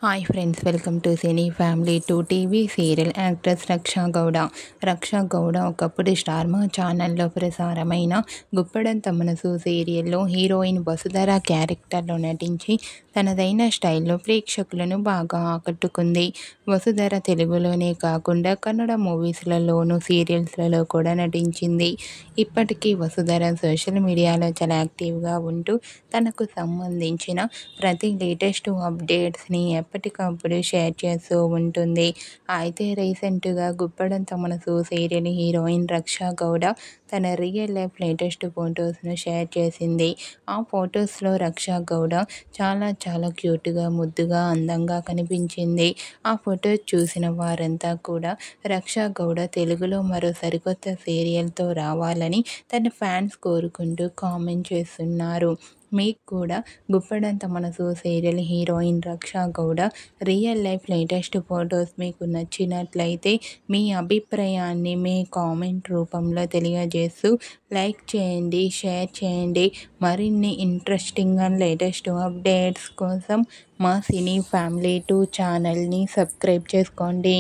Hi friends, welcome to cine family 2 TV serial actress Raksha Gowda. Raksha Gowda ఒకప్పుడు star మా ఛానల్లో ప్రసారమైన గుప్పడంత మనసు సీరియల్లో హీరోయిన్ వసుధర క్యారెక్టర్లో నటించి తనదైన స్టైల్లో ప్రేక్షకులను బాగా ఆకట్టుకుంది. వసుధర తెలుగులోనే కాకుండా కన్నడ మూవీస్లలోనూ సీరియల్స్లలో కూడా నటించింది. ఇప్పటికీ వసుధర సోషల్ మీడియాలో చాలా యాక్టివ్గా ఉంటూ తనకు సంబంధించిన ప్రతి లేటెస్ట్ అప్డేట్స్ని ఎప్పటికప్పుడు షేర్ చేస్తూ ఉంటుంది. అయితే రీసెంట్గా గుప్పడంత మనసు సీరియల్ హీరోయిన్ రక్షా గౌడ తన రియల్ లైఫ్ లేటెస్ట్ ఫొటోస్ను షేర్ చేసింది. ఆ ఫొటోస్లో రక్షా గౌడ చాలా క్యూట్గా, ముద్దుగా, అందంగా కనిపించింది. ఆ ఫొటోస్ చూసిన వారంతా కూడా రక్షా గౌడ తెలుగులో మరో సరికొత్త సీరియల్తో రావాలని తన ఫ్యాన్స్ కోరుకుంటూ కామెంట్ చేస్తున్నారు. మీకు కూడా Guppedantha Manasu serial heroine Raksha Gowda real life latest photos మీకు నచ్చినట్లయితే మీ అభిప్రాయాన్ని మీ కామెంట్ రూపంలో తెలియజేస్తూ లైక్ చేయండి, షేర్ చేయండి. మరిన్ని ఇంట్రెస్టింగ్ అండ్ లేటెస్ట్ అప్డేట్స్ కోసం మా సినీ ఫ్యామిలీ 2 ఛానల్ని సబ్స్క్రైబ్ చేసుకోండి.